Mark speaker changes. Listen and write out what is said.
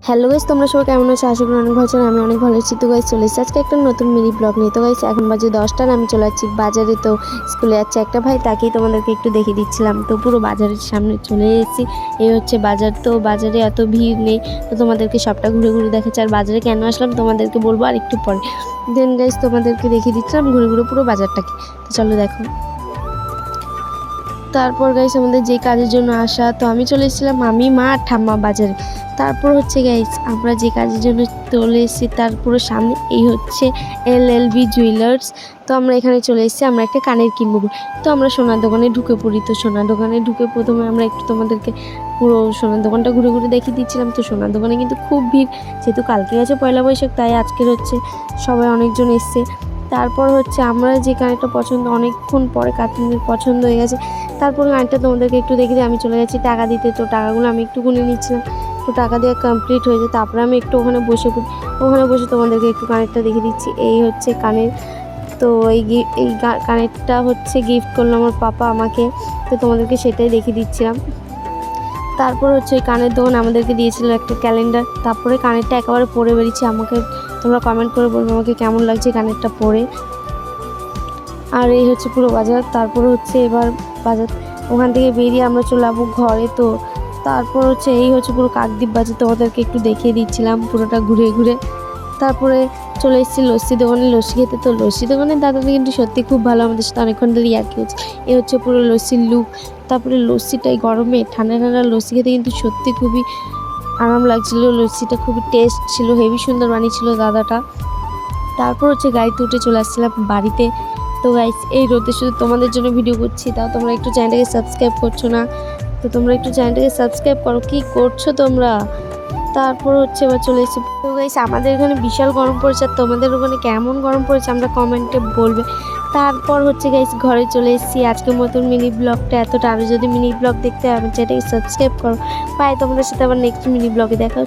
Speaker 1: Hello guys, তোমরা সবাই কেমন আছো? আশা করি অনেক ভালো আছো। আমি অনেক ভালো আছি। তো গাইস চলে এসেছি আজকে একটা নতুন মিনি ব্লগ নিয়ে। তো গাইস এখন বাজে 10টা, আমি চলে যাচ্ছি বাজারে। তো স্কুলে যাচ্ছে একটা ভাই, তাকেই তোমাদেরকে একটু দেখিয়ে দিচ্ছিলাম। তো পুরো বাজারের সামনে চলে এসেছি। এই হচ্ছে বাজার। তো বাজারে এত ভিড় নেই, তো তোমাদেরকে সবটা ঘুরে ঘুরে দেখাচ্ছি। আর বাজারে কেন আসলাম তোমাদেরকে বলবো আর একটু পরে। দেন গাইস তোমাদেরকে দেখিয়ে দিচ্ছিলাম ঘুরে ঘুরে পুরো বাজারটাকে। তো চলো দেখো। তারপর গাইস আমাদের যে কাজের জন্য আসা, তো আমি চলে এসেছিলাম আমি, মা আর ঠাম্মা বাজারে। তারপর হচ্ছে গাইস আমরা যে কাজের জন্য চলে এসেছি তার পুরো সামনে এই হচ্ছে LLB জুয়েলার্স। তো আমরা এখানে চলে এসেছি, আমরা একটা কানের কিনবো। তো আমরা সোনার দোকানে ঢুকে পড়ি। তো সোনার দোকানে ঢুকে প্রথমে আমরা একটু তোমাদেরকে পুরো সোনার দোকানটা ঘুরে ঘুরে দেখিয়ে দিচ্ছিলাম। তো সোনার দোকানে কিন্তু খুব ভিড়, যেহেতু কালকে আছে পয়লা বৈশাখ, তাই আজকের হচ্ছে সবাই অনেকজন এসছে। তারপর হচ্ছে আমরা যে কানেরটা পছন্দ, অনেকক্ষণ পরে কানের পছন্দ হয়ে গেছে। তারপর কানেরটা তোমাদেরকে একটু দেখে দিয়ে আমি চলে গেছি টাকা দিতে। তো টাকাগুলো আমি একটু গুনে নিচ্ছিলাম। তো টাকা দিয়ে কমপ্লিট হয়ে যায়, তারপরে আমি একটু ওখানে বসে পড়ি। ওখানে বসে তোমাদেরকে একটু কানেরটা দেখে দিচ্ছি। এই হচ্ছে কানের। তো এই কানেরটা হচ্ছে গিফট করলো আমার পাপা আমাকে। তো তোমাদেরকে সেটাই দেখিয়ে দিচ্ছিলাম। তারপর হচ্ছে ওই কানের দোকান আমাদেরকে দিয়েছিল একটা ক্যালেন্ডার। তারপরে কানেরটা একেবারে পরে বেরিয়েছি। আমাকে তোমরা কমেন্ট করে বলবো আমাকে কেমন লাগছে কানেরটা পরে। আর এই হচ্ছে পুরো বাজার। তারপর হচ্ছে এবার বাজার ওখান থেকে বেরিয়ে আমরা চলে যাবো ঘরে। তো তারপর হচ্ছে এই হচ্ছে পুরো কাকদ্বীপ বাজার, তোমাদেরকে একটু দেখিয়ে দিচ্ছিলাম পুরোটা ঘুরে ঘুরে। তারপরে চলে এসেছি লস্যি দোকানে লস্যি খেতে। তো লস্যি দোকানের দাদাটা কিন্তু সত্যি খুব ভালো, আমাদের সাথে অনেকক্ষণ ধরে ইয়ার্কি হচ্ছে। এ হচ্ছে পুরো লস্যির লুক। তারপরে লস্যিটাই গরমে ঠান্ডা ঠান্ডা লস্যি খেতে কিন্তু সত্যি খুবই আরাম লাগছিল। লস্যিটা খুবই টেস্ট ছিল, হেভি সুন্দর বানিয়েছিল দাদাটা। তারপর হচ্ছে গাড়িতে উঠে চলে আসছিলাম বাড়িতে। তো গাইস এই রোদে শুধু তোমাদের জন্য ভিডিও করছি, তাও তোমরা একটু চ্যানেলটাকে সাবস্ক্রাইব করছো না। তো তোমরা একটু চ্যানেলটাকে সাবস্ক্রাইব করো, কি করছো তোমরা? তারপর হচ্ছে এবার চলে এসেছি। তো গাইস আমাদের এখানে বিশাল গরম পড়েছে, আর তোমাদের ওখানে কেমন গরম পড়েছে আমরা কমেন্টে বলবে। তারপর হচ্ছে গাইস ঘরে চলে এসেছি। আজকের মতন মিনি ব্লগটা এতটা। আরও যদি মিনি ব্লগ দেখতে হয় আমার চ্যানেলটাকে সাবস্ক্রাইব করো। বাই, তোমাদের সাথে আবার নেক্সট মিনি ব্লগে দেখা।